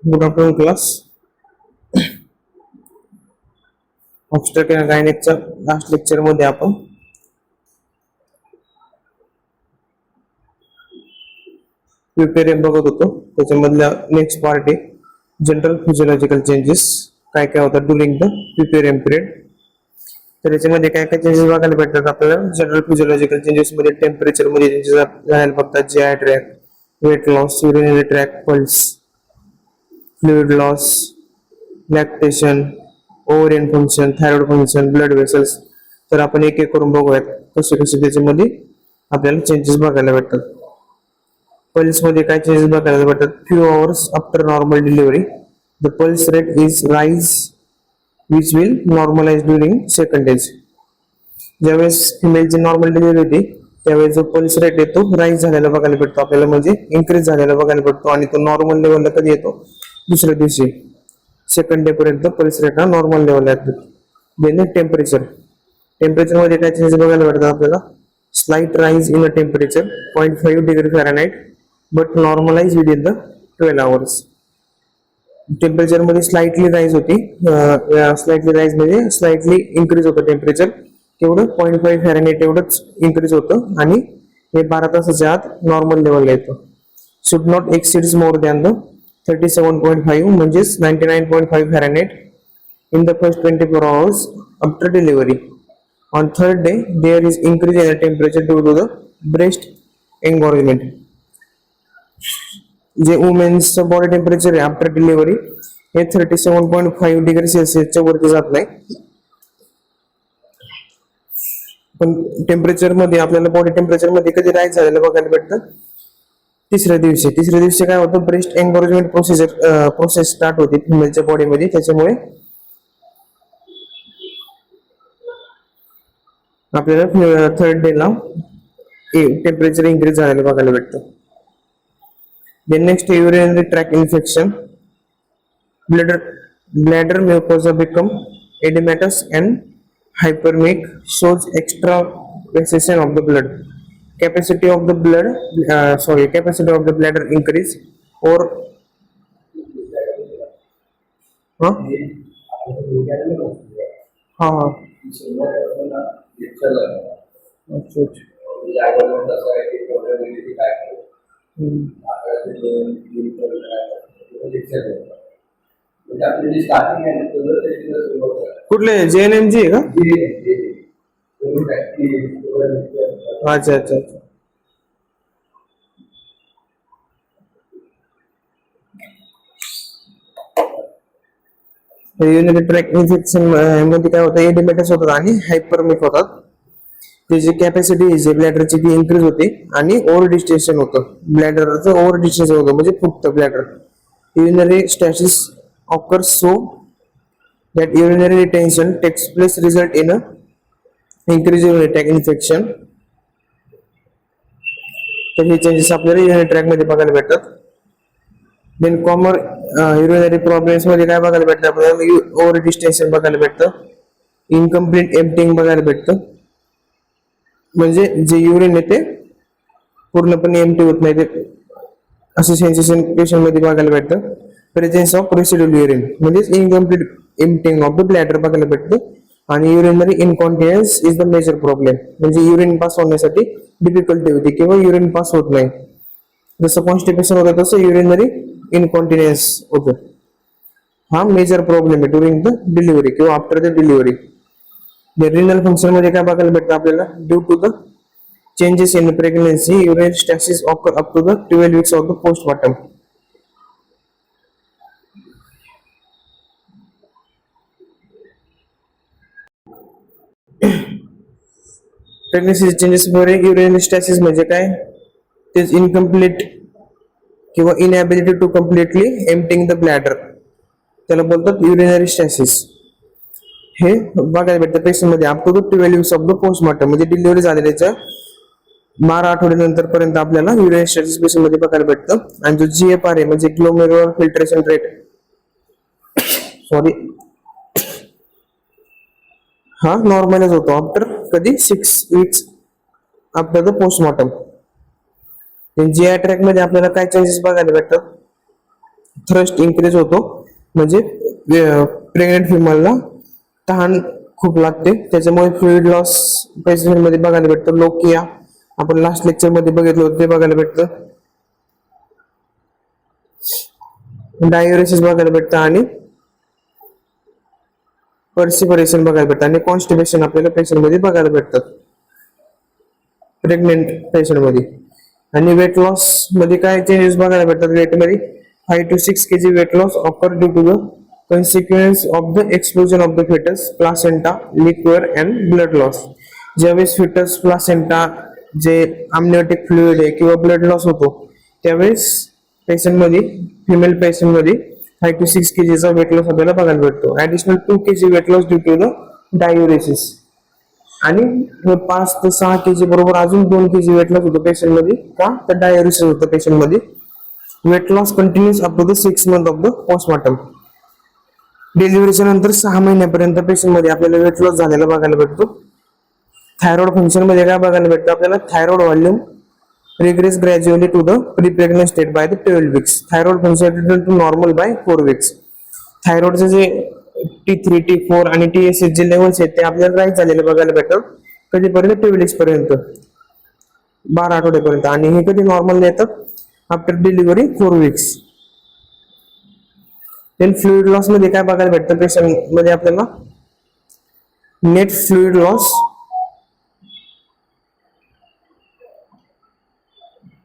Good afternoon class. Obstet and गायनेकच्या last lecture मध्ये आपण प्रिपेरियम बघत होतो. त्याच्यामधला नेक्स्ट पार्ट आहे जनरल फिजियोलॉजिकल चेंजेस. काय काय होतात ड्युरिंग द प्रिपेरियम पिरियड. तर याच्यामध्ये काय काय चेंजेस बघायला भेटतात आपल्याला. जनरल फिजियोलॉजिकल चेंजेस मध्ये टेम्परेचर मध्ये चेंजेस झालेले बघतात. GI tract, weight loss, urinary tract, pulse, fluid loss, lactation, ovarian function, thyroid function, blood vessels. तर आपण एक एक करून बघूयात कसे कसे त्याच्यामध्ये आपल्याला चेंजेस बघायला भेटतात. पल्स मध्ये काय चेंजेस बघायला भेटतात. Few hours after normal delivery the pulse rate is raise which will normalise during second days. ज्यावेळेस फिमेलची नॉर्मल डिलिव्हरी होती त्यावेळेस जो पल्स रेट येतो राईज झालेला बघायला भेटतो आपल्याला, म्हणजे इन्क्रीज झालेला बघायला भेटतो. आणि तो नॉर्मल लेवलला कधी येतो? दुसऱ्या दिवशी, सेकंड डे पर्यंत पल्स रेट हा नॉर्मल लेवलला येतो. Then temperature. टेम्परेचर मध्ये काय चेंजेस बघायला भेटतात आपल्याला. Slight rise in a temperature 0.5 degree Fahrenheit but normalise within the 12 hours. Temperature मध्ये स्लाइटली राइज होती. स्लाइटली राइज म्हणजे स्लाइटली इन्क्रीज होतं टेम्परेचर. तेवढं 0.5 फॅरनहाइट एवढंच इन्क्रीज होतं आणि हे 12 तासाच्या आत नॉर्मल लेवलला येतं. Should not exceeds more than the 37.5 म्हणजेच 99.5 Fahrenheit in the first 24 hours after delivery. On third day, there is increase in the temperature due to the breast engorgement. जे वुमेन्स बॉडी टेम्परेचर आहे after delivery हे 37.5 degree सेल्सिअसच्या वरती जात नाही. पण temperature मध्ये आपल्याला बॉडी टेम्परेचर मध्ये कधी राईज झालेलं बघायला भेटतं. तिसऱ्या दिवशी काय होतं, ब्रेस्ट एंगोर्जमेंट प्रोसेस स्टार्ट होते फिमेलच्या बॉडीमध्ये. त्याच्यामुळे आपल्याला थर्ड डे ला टेम्परेचर इन्क्रीज झालेलं बघायला भेटतं. Then next urinary tract infection. Bladder mucosa become edematous and hyperemic, shows extra vessation of the blood. Capacity of the bladder increase or हाँ हाँ हाँ कुठले JNMG आहे का? अच्छा अच्छा अच्छा. युरिनरी ट्रॅक इन्फेक्शन मध्ये काय होतं, एडिमेटस होतात आणि हायपरमिक होतात. त्याची कॅपॅसिटी जे ब्लॅडरची ती इन्क्रीज होते आणि ओव्हर डिस्टेन्शन होतं. ब्लॅडरचं ओव्हर डिस्टेन्शन होतं म्हणजे फुगतं bladder. Urinary stasis occurs so that urinary retention takes place, result in a increase in urinary tract infection. तर हे चेंजेस आपल्याला युरिनरी ट्रॅक मध्ये बघायला भेटतात. देन कॉमन युरिनरी प्रॉब्लेम्स मध्ये काय बघायला भेटतं आपल्याला, ओव्हर डिस्टेन्शन बघायला भेटतं, इनकम्प्लीट एम्प्टिंग बघायला भेटतं. म्हणजे जे युरिन आहे ते पूर्णपणे एम्प्टी होत नाही, ते असे सेन्सेशन पेशंट मध्ये बघायला भेटतं. प्रेझेन्स ऑफ रेसिड्युअल युरिन म्हणजे incomplete emptying of the bladder बघायला भेटतं. आणि urinary incontinence is the major problem, म्हणजे युरिन पास होण्यासाठी डिफिकल्टी होती किंवा युरिन पास होत नाही. जसं कॉन्स्टिपेशन होतं तसं युरिनरी इनकॉन्टिन्युअन्स होतं. हा मेजर प्रॉब्लेम आहे ड्युरिंग द डिलिव्हरी किंवा after the delivery. Renal function मध्ये काय बघायला भेटतं आपल्याला, due to the changes in pregnancy urinary stasis occur up to the 12 weeks of the postmortem. Pregnancy changes मध्ये युरिनरी स्टॅसिस म्हणजे काय, ते इनकम्प्लीट किंवा inability to completely emptying the bladder, त्याला बोलतात युरिनरी स्टॅसिस. हे बघायला भेटतं पेशंट मध्ये up to the 12 weeks of the postmortem, म्हणजे डिलिव्हरी झालेल्याच्या 12 आठवड्यानंतर पर्यंत आपल्याला युरिनरी स्टॅसिस पेशंट मध्ये बघायला भेटतं. आणि जो GFR आहे म्हणजे ग्लोमेरुलर फिल्ट्रेशन रेट हा नॉर्मलच होतो आफ्टर कधी 6 weeks after the postmortem. GI track मध्ये आपल्याला काय चेंजेस बघायला भेटतात, थ्रस्ट इन्क्रीज होतो, म्हणजे प्रेग्नेंट फिमेलला तहान खूप लागते, त्याच्यामुळे फ्लुइड लॉस पेशंट मध्ये बघायला भेटतं. लोकिया आपण लास्ट लेक्चर मध्ये बघितलं होतं ते बघायला भेटतं. डायुरेसिस बघायला भेटतं आणि पर्सिपरेशन बघायला भेटतं आणि कॉन्स्टिपेशन आपल्याला पेशंट मध्ये बघायला भेटतात प्रेग्नेंट पेशंट मध्ये. आणि वेट लॉस मध्ये काय चेंजेस बघायला भेटतात वेट मध्ये? 5 to 6 kg weight loss occur due to the consequence of the explosion of the fetus, placenta, liquor and blood loss. ज्यावेळेस फिटस प्लासेंटा जे amniotic फ्लुइड आहे किंवा ब्लड लॉस होतो त्यावेळेस पेशंट मध्ये फिमेल पेशंट मध्ये 5 to 6 kg चा weight loss आपल्याला बघायला भेटतो. Additional 2 kg weight loss due to the diuresis. आणि 5 ते 6 kg बरोबर अजून 2 kg वेट लॉस होतो पेशंट मध्ये का तर डायुरेसिस होतं पेशंट मध्ये. Weight loss continues up to the 6 months of the postmortem. डिलिव्हरीच्या नंतर 6 महिन्यापर्यंत पेशंट मध्ये आपल्याला वेट लॉस झालेला बघायला भेटतो. थायरॉइड फंक्शन मध्ये काय बघायला भेटतं आपल्याला? Thyroid volume regress gradually to the pre-pregnant state by the 12 weeks. Thyroid function return to normal by 4 weeks. थायरॉइडचे जे T3, T4 आणि TSH जे लेवल्स आहेत ते आपल्याला राईट झालेले बघायला भेटतात कधीपर्यंत? 12 weeks पर्यंत, 12 आठवड्यापर्यंत. आणि हे कधी नॉर्मल येतात? After delivery 4 weeks. Then fluid loss मध्ये काय बघायला भेटतं पेशंट मध्ये आपल्याला? Net fluid loss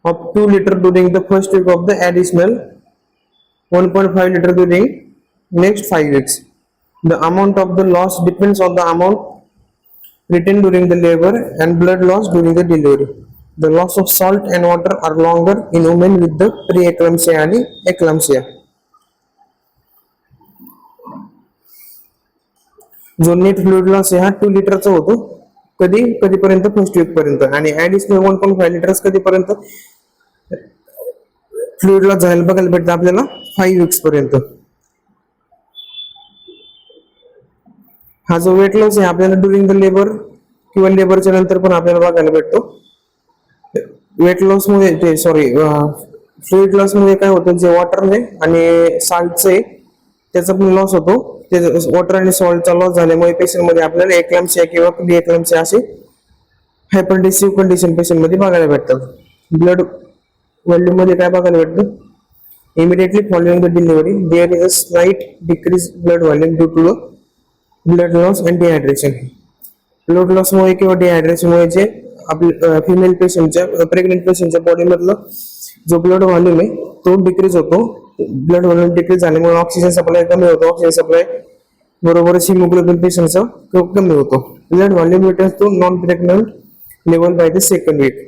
of 2 liter during the first week of the additional 1.5 liter during next 5 weeks. The amount of the loss depends on the amount retained during the labor and blood loss during the delivery. The loss of salt and water are longer in women with the pre-eclampsia and eclampsia. जो net fluid loss आहे हा 2 लिटरचा होतो कधीपर्यंत? First weak पर्यंत. आणि additional 1.5 litres कधीपर्यंत fluid loss झालेला बघायला भेटतं आपल्याला? 5 weeks पर्यंत. हा जो वेट लॉस आहे आपल्याला ड्युरिंग द लेबर किंवा लेबरच्या नंतर पण आपल्याला बघायला भेटतो. वेट लॉस मध्ये फ्लुइड लॉस मध्ये काय होतं? जे वॉटर आहे आणि सॉल्टचं आहे त्याचा पण लॉस होतो. वॉटर आणि सॉल्टचा लॉस झाल्यामुळे पेशंट मध्ये आपल्याला एक्लॅम्पसिया किंवा प्री एक्लॅम्पसिया असे हायपरटेन्सिव्ह कंडिशन पेशंट मध्ये बघायला भेटतात. ब्लड व्हॉल्यूम मध्ये काय बघायला भेटतं? Immediately following the delivery there is a slight decrease blood volume due to the blood loss and dehydration. Blood loss मुळे किंवा डिहायड्रेशन मुळे जे आपल्या फिमेल पेशंटच्या प्रेग्नेंट पेशंटच्या बॉडी मधलं जो ब्लड व्हॉल्यूम आहे तो डिक्रीज होतो. ब्लड व्हॉल्यूम डिक्रीज झाल्यामुळे ऑक्सिजन सप्लाय कमी होतो. ऑक्सिजन सप्लाय बरोबरच हिमोग्लोबिन पेशंटचा कमी होतो. Blood volume returns to non pregnant level by the second week.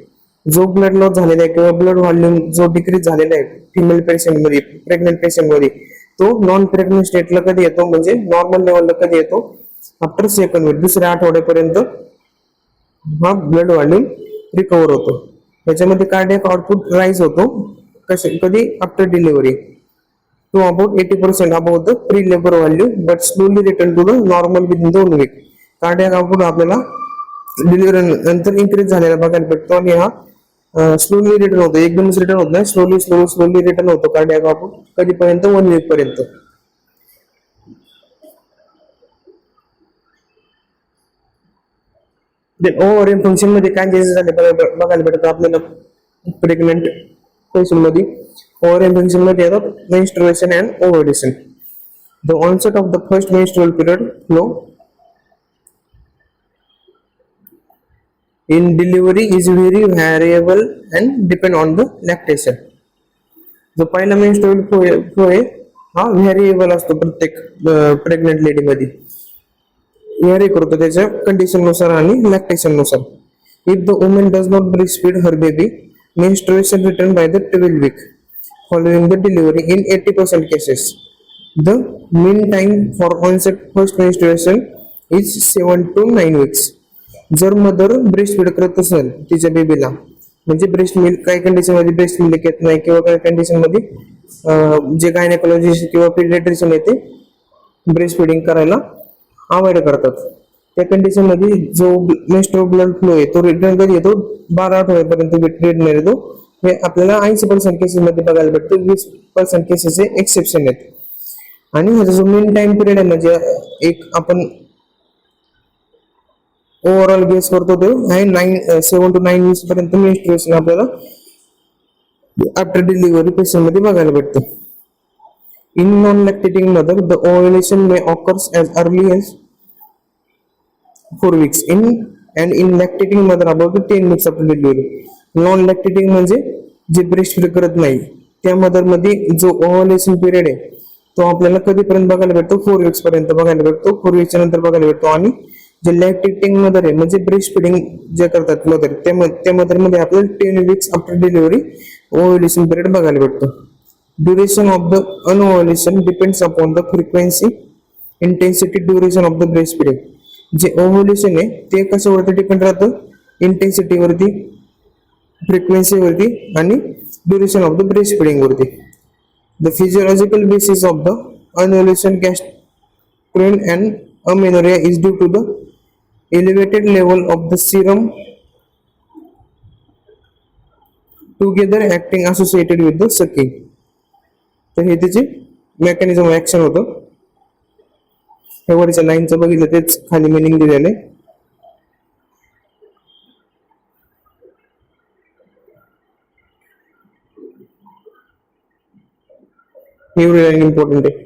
जो ब्लड लॉस झालेला आहे किंवा ब्लड व्हॉल्यूम जो डिक्रीज झालेला आहे फिमेल पेशंट मध्ये प्रेग्नेंट पेशंट मध्ये तो नॉन प्रेग्नंट स्टेटला कधी येतो? म्हणजे नॉर्मल लेवलला कधी येतो? आफ्टर सेकंड वीक, दुसऱ्या आठवड्यापर्यंत हा ब्लड व्हॉल्यूम रिकव्हर होतो. याच्यामध्ये कार्डियक आउटपुट राईज होतो कधी? After delivery to about 80% about the pre labour value but slowly return to the normal within 2 weeks. Cardiac output आपल्याला डिलिव्हरी नंतर इन्क्रीज झालेला बघायला भेटतो आणि हा स्लोली रिटर्न होतो. एकदमच रिटर्न होत नाही, स्लोली रिटर्न होतो कार्डियक आउटपुट कधीपर्यंत? 1 week पर्यंत. ओव्हरियन फंक्शन मध्ये काय चेंजेस झाले बघायला भेटतात आपल्याला प्रेग्नेंट पेशंट मध्ये? ओव्हरियन फंक्शन मध्ये येतात menstruation and ovulation. The onset of the first menstrual period flow in delivery is very variable and depend on the lactation. जो पहिला मेन्स्ट्रुअल फ्लो आहे हा व्हेरिएबल असतो प्रत्येक प्रेग्नेंट लेडी मध्ये, व्हेरी करतो त्याच्या कंडिशन नुसार आणि लॅक्टेशन नुसार. If the woman does not breastfeed her baby menstruation return by the 12th week following the delivery in 80% cases. The mean time for onset first menstruation is 7 to 9 weeks. जर mother breast feed करत असेल तिच्या बेबीला, म्हणजे breast milk काही condition मध्ये breast milk येत नाही किंवा काही कंडिशन मध्ये जे गायनेकोलॉजिस्ट किंवा पिडियाट्रिशियन येते ब्रेस्ट फीडिंग करायला अवॉइड करतात, त्या कंडिशन मध्ये जो मेन्स्ट्रुअल ब्लड फ्लो आहे तो रिटर्न कधी येतो? 12 आठवड्यापर्यंत रिटर्न येतो. हे आपल्याला 80% केसेस मध्ये बघायला भेटतो. 5% केसेस एक्सेप्शन आहेत. आणि ह्याचा जो मेन टाइम पिरियड आहे म्हणजे एक आपण ओव्हरऑल गेस करतो तो आहे 7 to 9 वीक्स पर्यंत मेन्स्ट्रुएशन आपल्याला आफ्टर डिलिव्हरी पेशंट मध्ये बघायला भेटतं. In non lactating mother the ovulation may occurs as early as 4 weeks in lactating mother about 10 weeks after delivery. Non लॅक्टेटिंग म्हणजे जे ब्रेस्ट फीड करत नाही त्या मदर मध्ये जो ओव्युलेशन पिरियड आहे तो आपल्याला कधीपर्यंत बघायला भेटतो 4 weeks पर्यंत बघायला भेटतो. 4 weeks नंतर बघायला भेटतो. आणि जे लॅक्टेटिंग मदर आहे म्हणजे ब्रेस्ट फिडिंग जे करतात मदर त्या मदर मध्ये आपल्याला 10 weeks after delivery ovulation period बघायला भेटतो. Duration of the anovulation depends upon the frequency intensity duration of the breast feeding. जे ओव्युलेशन आहे ते कशावरती डिपेंड राहतं, इंटेन्सिटीवरती, फ्रिक्वेन्सीवरती आणि duration of the breast feeding वरती. The physiological basis of the anovulation गॅस्ट्रोइन and amenorrhoea is due to the elevated level of the serum together acting associated with the sucking. तर हे त्याचे मेकॅनिझम ऍक्शन होतं. हे वरच्या लाईनचं बघितलं तेच खाली मिनिंग दिलेलं आहे. एवढी लाईन इम्पॉर्टंट आहे.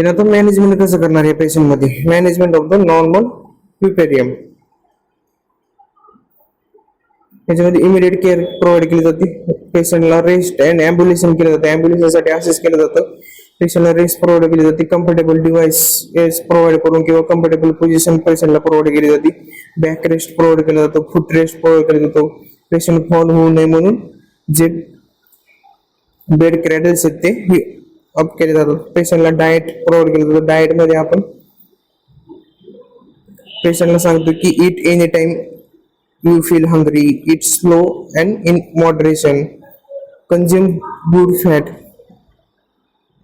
आता मॅनेजमेंट कसं करणार या पेशंट मध्ये, मॅनेजमेंट ऑफ द नॉर्मल प्युपेरियम. याच्यामध्ये इमिडिएट केअर प्रोव्हाइड केली जाते. पेशंटला रेस्ट अँड ॲम्ब्युलेशन केलं जातं. ॲम्ब्युलेशनसाठी असेस केलं जातं. पेशंटला रेस्ट प्रोव्हाइड केली जाते. कम्फर्टेबल डिव्हाइस प्रोव्हाइड करून किंवा कम्फर्टेबल पोझिशन पेशंटला प्रोव्हाइड केली जाते. बॅक रेस्ट प्रोव्हाइड केला जातो. फुट रेस्ट प्रोव्हाइड केला जातो. पेशंट फॉल होऊ नये म्हणून जे बेड क्रॅडल्स आहेत ते अप केले जातात. पेशंटला डाएट प्रोव्हाइड केलं जातं. डाएट मध्ये आपण पेशंटला सांगतो की eat any time you feel hungry, eat slow and in moderation, consume good fat,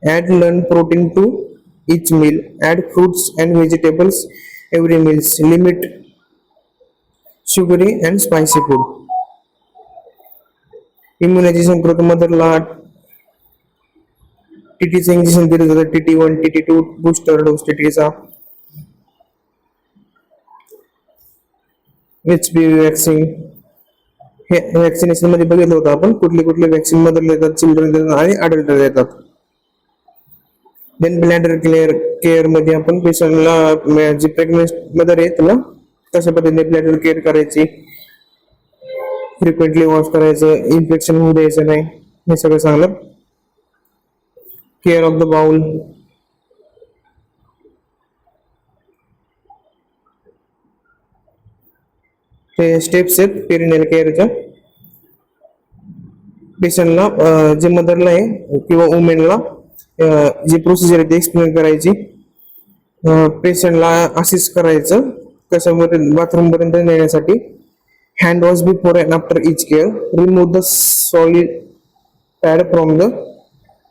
add lean protein to each meal, add fruits and vegetables every meals, limit sugary and spicy food. Immunization करतो. मदरला टीटीचं injection दिलं जातं. TT1 TT2 booster dose टीटीचा. HPV vaccine. हे vaccination मध्ये बघितलं होतं आपण कुठले कुठले वॅक्सिन मदरला देतात, चिल्ड्रन देतात आणि अडल्ट देतात. देन ब्लॅडर केअर मध्ये आपण पेशंटला जी प्रेग्नंट मदर आहे त्याला कशा पद्धतीने ब्लॅडर केअर करायची, फ्रिक्वेंटली वॉश करायचं, इन्फेक्शन होऊ द्यायचं नाही, हे सगळं सांगलं. Care of the bowel. ते स्टेप्स आहेत पेरिनेल केअरच्या. पेशंटला जे मदरला आहे किंवा वुमेनला जी प्रोसिजर आहे ती एक्सप्लेन करायची. पेशंटला असिस्ट करायचं कशामध्ये बाथरूम पर्यंत नेण्यासाठी. Hand wash before and after each care. Remove the solid pad from the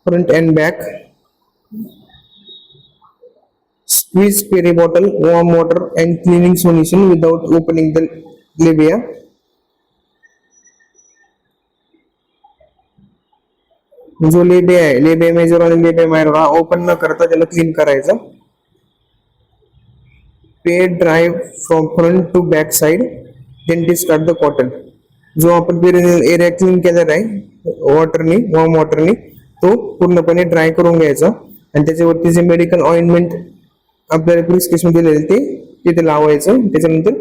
front and back. Squeeze peri bottle, warm water and cleaning solution without opening the labia. जो लेबिया आहे, लेबिया major आणि लेबिया minor open न करता त्याला clean करायचं. Pat dry from front to back side, then discard the cotton. जो आपण perineal area clean केलेला आहे वॉटरनी, वॉर्म वॉटरनी, तो पूर्णपणे ड्राय करून घ्यायचा आणि त्याच्यावरती जे मेडिकल ऑइंटमेंट आपल्याला प्रिस्क्रिप्शन दिलेले ते तिथे लावायचं. त्याच्यानंतर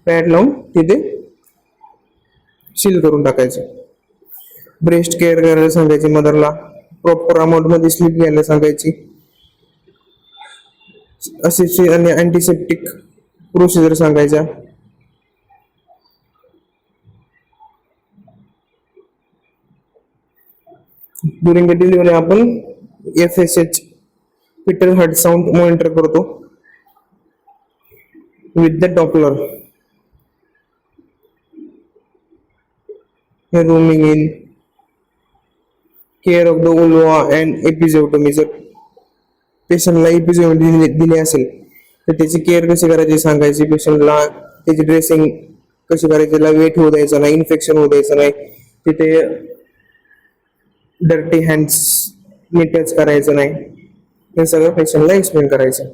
पॅड लावून तिथे सील करून टाकायचं. ब्रेस्ट केअर करायला सांगायची मदरला. प्रॉपर अमाऊंट मध्ये स्लीप घ्यायला सांगायची. असे आणि अँटीसेप्टिक प्रोसिजर सांगायच्या. ड्युरिंग द डिलिव्हरी आपण FSH fetal heart sound monitor करतो with the Doppler. Rooming in. Care of the vulva and episiotomy. जर पेशंटला एपिझोटोमी दिली असेल तर त्याची केअर कशी करायची सांगायची. पेशंटला त्याची ड्रेसिंग कशी करायची, त्याला वेट होऊ द्यायचं नाही, इन्फेक्शन होऊ द्यायचं नाही, तिथे डर्टी हँड्स टच करायचं नाही, हे सगळं पेशंटला एक्सप्लेन करायचं.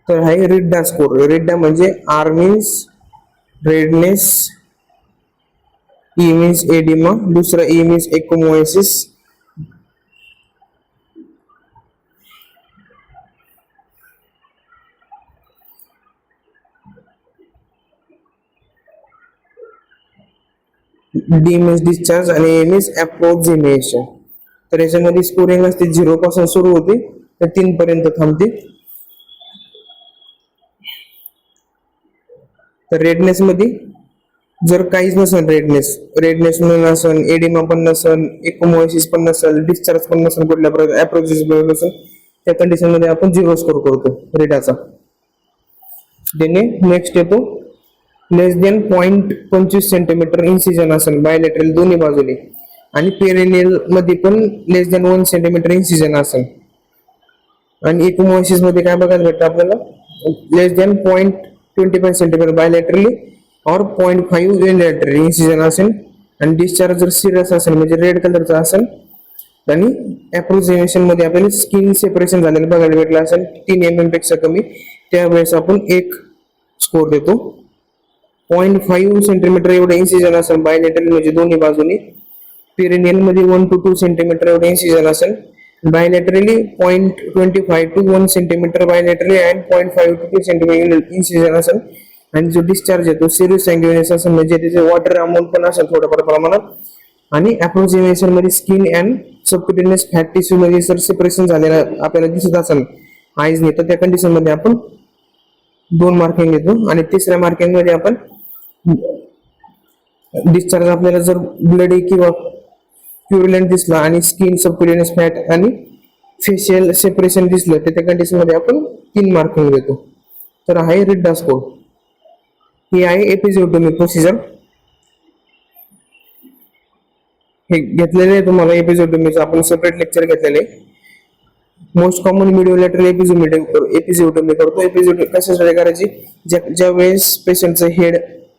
तर आहे रिड्डा स्कोर. रिड्डा म्हणजे R means redness, E means oedema, दुसरा E means ecchymosis, D means discharge आणि ए मीन्स अप्रोक्सिमेशन. तर याच्यामध्ये स्कोरिंग असते 0 पासून सुरू होते तर 3 पर्यंत थांबते. तर रेडनेस मध्ये जर काहीच नसेल, रेडनेस नसेल, एडिमा पण नसेल, एकोमोसिस पण नसेल, डिस्चार्ज पण नसेल, कुठल्या प्रकार अप्रोक्सिमेशन नसेल, त्या कंडिशन मध्ये आपण 0 स्कोर करतो रेडाचा. देने नेक्स्ट येतो लेस देन 0.25 सेंटीमीटर इन्सिजन असेल बायलॅटरल दोन्ही बाजूने, आणि पेरिनियल मध्ये पण लेस देन 1 सेंटीमीटर इन्सिजन असेल. आणि एकोमोसिस मध्ये काय बघायला भेटतं आपल्याला, लेस देन 0.25 सेंटीमीटर बायलॅटरली और 0.5 युनिलॅटरली इन्सिजन असेल. आणि डिस्चार्ज जर सिरियस असेल म्हणजे रेड कलरचा असेल, आणि अप्रोक्सिमेशन मध्ये आपल्याला स्किन सेपरेशन झालेलं बघायला भेटलं असेल 3 mm पेक्षा कमी, त्यावेळेस आपण 1 स्कोर देतो. 0.5 सेंटीमीटर एवढं इन्सिजन असेल बायलॅटरल म्हणजे दोन्ही बाजूनी, पेरिनियल मध्ये 1 to 2 सेंटीमीटर एवढं इन्सिजन असेल, bilaterally 0.25 to 1 centimetre bilaterally and 0.5 to 2 centimetre incision असेल. आणि जो डिस्चार्ज येतो सिरियस सॅंग्युइनस असेल म्हणजे त्याचे वॉटर अमाऊंट पण असेल थोड्याफार प्रमाणात. आणि अप्रोक्सिमेशन मध्ये स्किन अँड सबक्युटेनियस फॅट टिश्यू मध्ये जर सेपरेशन झालेलं आपल्याला दिसत असेल आईजने, तर त्या कंडिशन मध्ये आपण 2 मार्किंग देतो. आणि तिसऱ्या मार्किंग मध्ये आपण डिस्चार्ज आपल्याला जर ब्लडी किंवा प्युरिलेंट दिसला आणि स्किन सबक्युटेनियस फॅट आणि फेशियल सेपरेशन दिसलं तर त्या कंडिशन मध्ये आपण 3 मार्किंग देतो. तर आहे रिड्डा स्कोर. ही आहे एपिझोडोमी प्रोसिजर. हे घेतलेले आहे तुम्हाला एपिझोडोमीचं आपण सेपरेट लेक्चर घेतलेले. मोस्ट कॉमन मिडिओलॅटरल एपिझोडोमी करतो. एपिझोडोमी कशासाठी करायची, ज्या वेळेस पेशंटचं हेड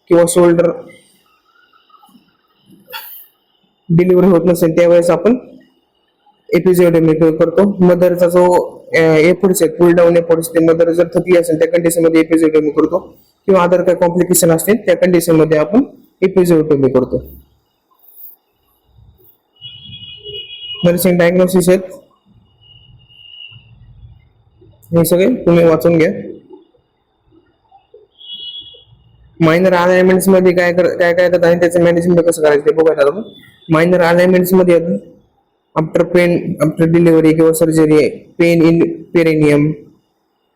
किंवा शोल्डर डिलिव्हरी होत नसेल त्यावेळेस आपण एपिझोडोमी करतो. मदरचा जो एफर्ट्स आहेत, पुल डाऊन एफर्ट्स, ते मदर जर थकली असेल त्या कंडिशन मध्ये एपिझोडोमी करतो, किंवा अदर काही कॉम्प्लिकेशन असतील त्या कंडिशन मध्ये आपण एपिझोडोमी करतो. नर्सिंग डायग्नोसिस आहेत हे सगळे तुम्ही वाचून घ्या. मायनर अलाइनमेंट्स मध्ये काय येतात आणि त्याचं मॅनेजमेंट कसं करायचं ते बघूया आपण. मायनर अलाइनमेंट्स मध्ये आफ्टर पेन, आफ्टर डिलिव्हरी किंवा surgery, pain in perineum,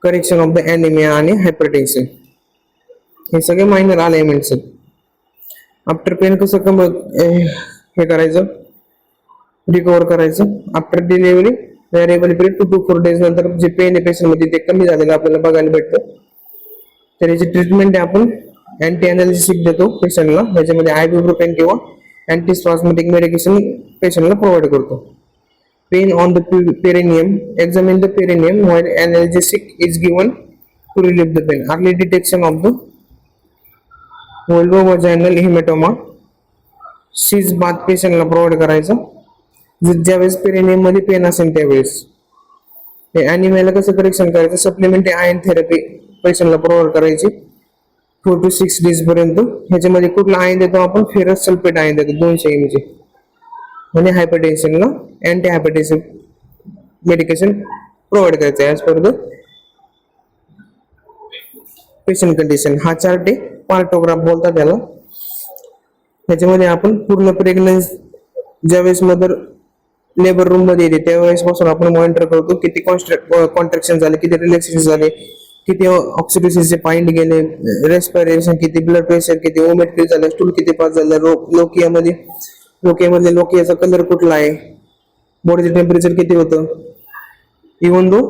correction of the anaemia आणि हायपरटेन्शन, हे सगळे मायनर अलाइनमेंट्स आहेत. आफ्टर पेन कसं हे करायचं, रिकव्हर करायचं. After delivery variable period 2 to 4 days नंतर जे पेन आहे पेशंट मध्ये ते कमी झालेलं आपल्याला बघायला भेटतं. तर याची ट्रीटमेंट आपण अँटी अनालिसिक देतो पेशंटला, याच्यामध्ये आयबुप्रोफेन किंवा अँटीस्पाझमेटिक मेडिकेशन पेशंटला प्रोव्हाइड करतो. Pain on the perineum, examine the perineum while analgesic is given to relieve the pain. Early detection of the vulvovaginal haematoma, सीज बाथ पेशंटला प्रोव्हाइड करायचा ज्यावेळेस पेरिनियम मध्ये पेन असेल त्यावेळेस. अॅनिमियाला कसं करेक्शन करायचं, सप्लिमेंटरी आयर्न थेरपी पेशंटला प्रोव्हाइड करायची 4 to 6 days पर्यंत. ह्याच्यामध्ये कुठला आयर्न देतो आपण, फेरस सल्फेट आयर्न देतो 200 mg. आणि हायपरटेन्शनला अँटी हायपरटेन्सिव मेडिकेशन प्रोव्हाइड करायचं as per the patient condition. हा चार्ट आहे, पार्टोग्राफ बोलतात त्याला. ह्याच्यामध्ये आपण पूर्ण प्रेग्नन्सी ज्यावेळेस मदर लेबर रूम मध्ये येते त्यावेळेस पासून आपण मॉनिटर करतो किती कॉन्ट्रॅक्शन झाले, किती रिलॅक्सेशन झाले, किती ऑक्सिटोसिनचे पॉइंट गेले, रेस्पिरेशन किती, ब्लड प्रेशर किती, ओमेट किती झालं, स्टूल किती पास झालं, लोकियामधले लोकियाचा कलर कुठला आहे, बॉडीचं टेम्परेचर किती होतं, even though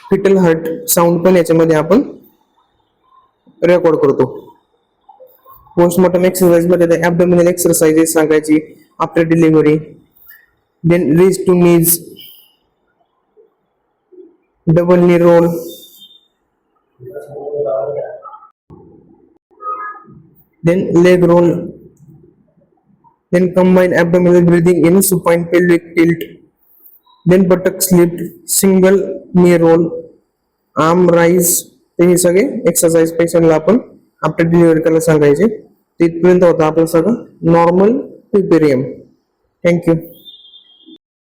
foetal heart sound पण याच्यामध्ये आपण रेकॉर्ड करतो. पोस्टमॉर्टम एक्सरसाइज मध्ये ॲब्डोमिनल एक्सरसाइजेस सांगायची after delivery, then raise to knees, double knee roll, then leg roll, then combine abdominal breathing in supine pelvic tilt, then buttocks lift, single knee roll, arm rise. ते हे सगळे exercise पेशंटला आपण after delivery करायला सांगायचे. तिथपर्यंत होता आपला सगळं नॉर्मल प्रिपेरियम. थँक्यू.